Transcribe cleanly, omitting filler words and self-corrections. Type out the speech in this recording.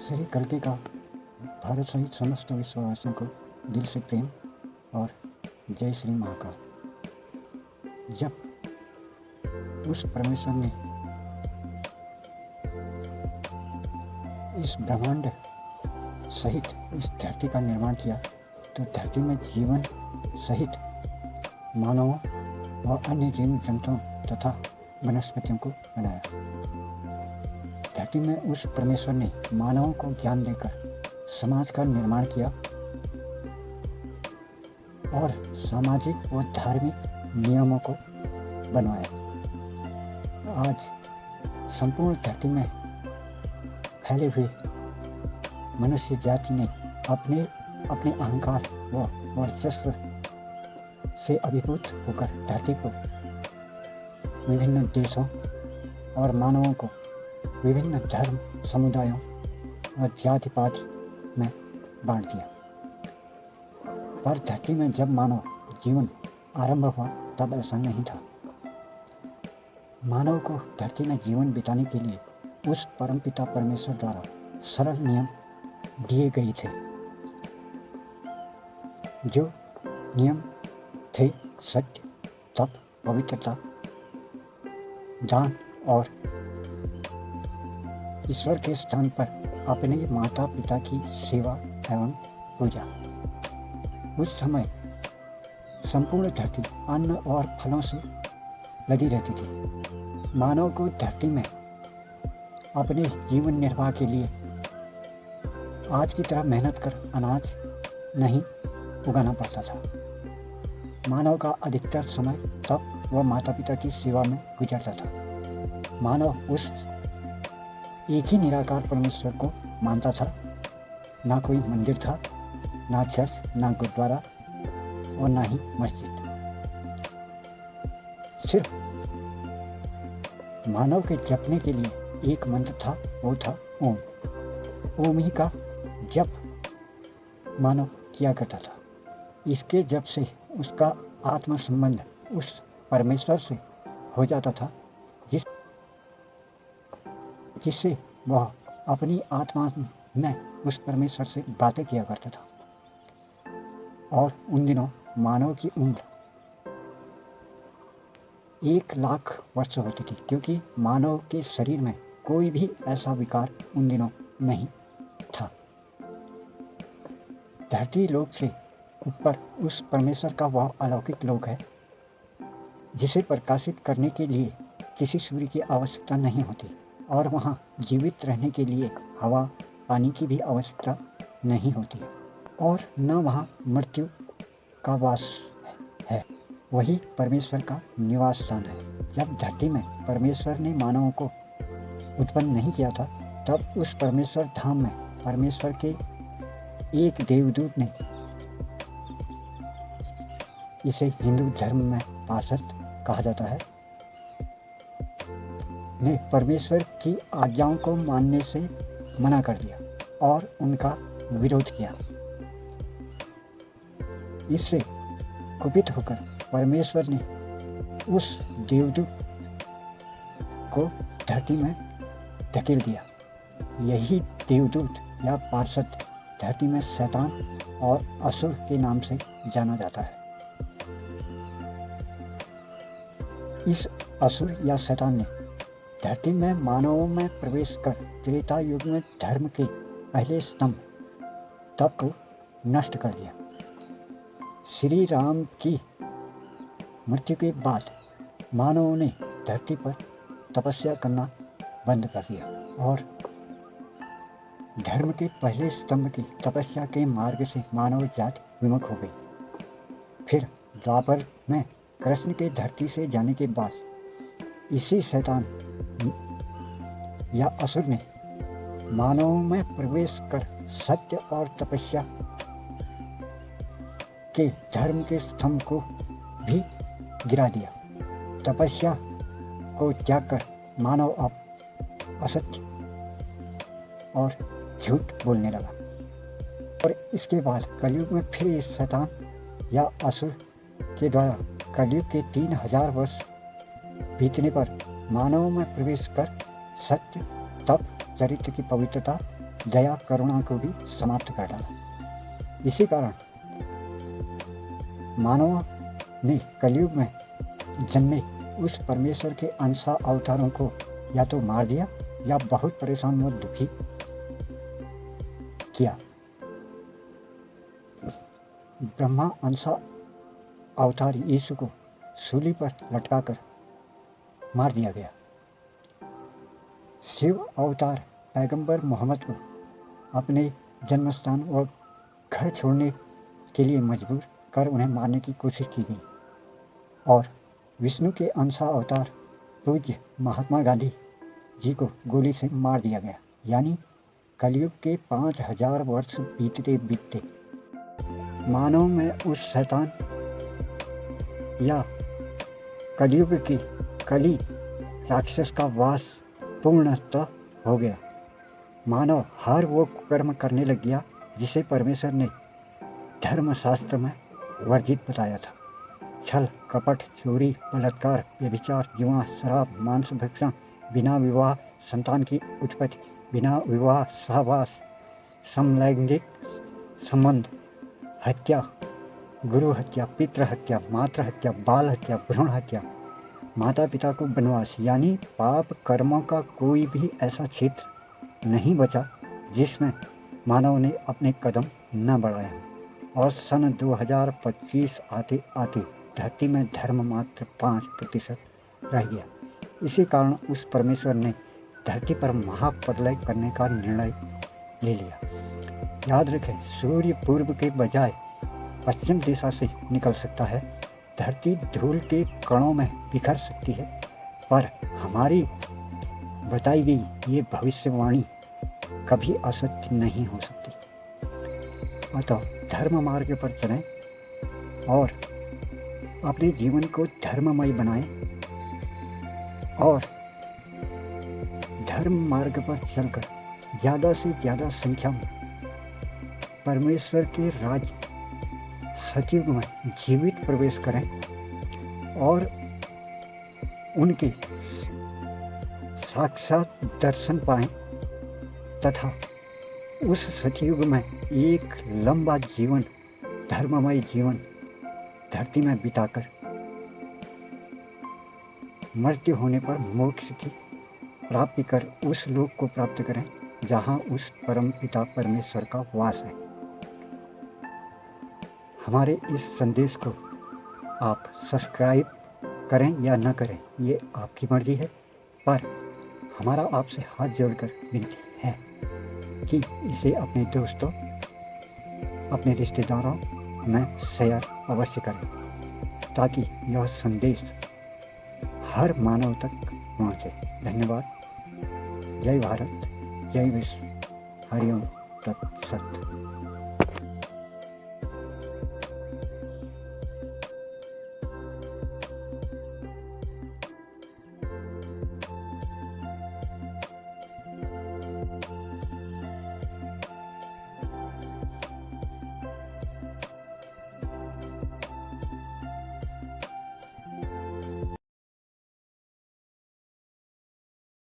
श्री कल्कि का भारत सहित समस्त विश्ववासियों को दिल से प्रेम और जय श्री महाकाल। जब उस परमेश्वर ने इस ब्रह्मांड सहित इस धरती का निर्माण किया तो धरती में जीवन सहित मानवों और अन्य जीव जंतुओं तथा वनस्पतियों को बनाया। धरती में उस परमेश्वर ने मानवों को ज्ञान देकर समाज का निर्माण किया और सामाजिक व धार्मिक नियमों को बनवाया। आज संपूर्ण धरती में फैले हुए मनुष्य जाति ने अपने अपने अहंकार व वर्चस्व से अभिभूत होकर धरती को विभिन्न देशों और मानवों को विभिन्न धर्म समुदायों और जाति पाति में बांट दिया। पर धरती में जब मानव जीवन आरंभ हुआ तब ऐसा नहीं था। मानव को धरती में जीवन बिताने के लिए उस परमपिता परमेश्वर द्वारा सरल नियम दिए गए थे। जो नियम थे सत्य, तप, पवित्रता, दान और ईश्वर के स्थान पर अपने माता पिता की सेवा एवं पूजा। उस समय संपूर्ण धरती अन्न और फलों से लदी रहती थी। मानव को धरती में अपने जीवन निर्वाह के लिए आज की तरह मेहनत कर अनाज नहीं उगाना पड़ता था। मानव का अधिकतर समय तप व माता पिता की सेवा में गुजरता था। मानव उस एक ही निराकार परमेश्वर को मानता था। ना कोई मंदिर था, ना चर्च, ना गुरुद्वारा और ना ही मस्जिद। सिर्फ मानव के जपने के लिए एक मंत्र था, वो था ओम। ओम ही का जप मानव किया करता था। इसके जप से उसका आत्म संबंध उस परमेश्वर से हो जाता था जिससे वह अपनी आत्मा में उस परमेश्वर से बातें किया करता था। और उन दिनों मानव की उम्र 1,00,000 वर्ष होती थी, क्योंकि मानव के शरीर में कोई भी ऐसा विकार उन दिनों नहीं था। धरती लोक से ऊपर उस परमेश्वर का वह अलौकिक लोक है जिसे प्रकाशित करने के लिए किसी सूर्य की आवश्यकता नहीं होती और वहाँ जीवित रहने के लिए हवा पानी की भी आवश्यकता नहीं होती और न वहाँ मृत्यु का वास है। वही परमेश्वर का निवास स्थान है। जब धरती में परमेश्वर ने मानवों को उत्पन्न नहीं किया था तब उस परमेश्वर धाम में परमेश्वर के एक देवदूत ने, इसे हिंदू धर्म में पार्षद कहा जाता है, ने परमेश्वर की आज्ञाओं को मानने से मना कर दिया और उनका विरोध किया। इससे कुपित होकर परमेश्वर ने उस देवदूत को धरती में धकेल दिया। यही देवदूत या पार्षद धरती में शैतान और असुर के नाम से जाना जाता है। इस असुर या शैतान ने धरती में मानवों में प्रवेश कर त्रेता युग में धर्म के पहले स्तंभ तप को नष्ट कर दिया। श्री राम की मृत्यु के बाद मानवों ने धरती पर तपस्या करना बंद कर दिया और धर्म के पहले स्तंभ की तपस्या के मार्ग से मानव जाति विमुख हो गई। फिर द्वापर में कृष्ण के धरती से जाने के बाद इसी शैतान या असुर ने मानवों में प्रवेश कर सत्य और तपस्या के धर्म के स्तंभ को भी गिरा दिया। तपस्या को त्याग कर मानव अब असत्य और झूठ बोलने लगा और इसके बाद कलयुग में फिर इस शैतान या असुर के द्वारा कलयुग के 3000 वर्ष बीतने पर मानव में प्रवेश कर सत्य, तप, चरित्र की पवित्रता दया करुणा को भी समाप्त कर डाला। इसी कारण मानव ने कलयुग में जन्मे उस परमेश्वर के अंश अवतारों को या तो मार दिया या बहुत परेशान व दुखी किया। ब्रह्मा अंश अवतार यीशु को सूली पर लटकाकर मार दिया गया। शिव अवतार पैगंबर मोहम्मद को अपने जन्मस्थान व घर छोड़ने के लिए मजबूर कर उन्हें मारने की कोशिश की गई। और विष्णु के अंश अवतार पूज्य महात्मा गांधी जी को गोली से मार दिया गया। यानी कलयुग के 5000 वर्ष बीतते बीतते मानव में उस शैतान या कलयुग की कली राक्षस का वास पूर्णतः हो गया। मानव हर वो कर्म करने लग गया जिसे परमेश्वर ने धर्मशास्त्र में वर्जित बताया था। छल, कपट, चोरी, बलात्कार, व्यभिचार, जुआ, शराब, मांस भक्षण, बिना विवाह संतान की उत्पत्ति, बिना विवाह सहवास, समलैंगिक संबंध, हत्या, गुरु हत्या, पितृ हत्या, मातृ हत्या, बाल हत्या, भ्रूण हत्या, माता पिता को वनवास, यानी पाप कर्मों का कोई भी ऐसा क्षेत्र नहीं बचा जिसमें मानव ने अपने कदम न बढ़ाए। और सन 2025 आते आते धरती में धर्म मात्र 5% रह गया। इसी कारण उस परमेश्वर ने धरती पर महाप्रलय करने का निर्णय ले लिया। याद रखें, सूर्य पूर्व के बजाय पश्चिम दिशा से निकल सकता है, धरती धूल के कणों में बिखर सकती है, पर हमारी बताई गई ये भविष्यवाणी कभी असत्य नहीं हो सकती। अतः धर्म मार्ग पर चलें और अपने जीवन को धर्ममय बनाएं और धर्म मार्ग पर चलकर ज़्यादा से ज़्यादा संख्या में परमेश्वर के राज सतयुग में जीवित प्रवेश करें और उनके साक्षात दर्शन पाएं तथा उस सतयुग में एक लंबा जीवन, धर्ममय जीवन धरती में बिताकर मृत्यु होने पर मोक्ष की प्राप्ति कर उस लोक को प्राप्त करें जहाँ उस परम पिता परमेश्वर का वास है। हमारे इस संदेश को आप सब्सक्राइब करें या न करें, ये आपकी मर्जी है, पर हमारा आपसे हाथ जोड़कर विनती है कि इसे अपने दोस्तों, अपने रिश्तेदारों में शेयर अवश्य करें ताकि यह संदेश हर मानव तक पहुँचे। धन्यवाद। जय भारत, जय विश्व, हरिओम तत्सत।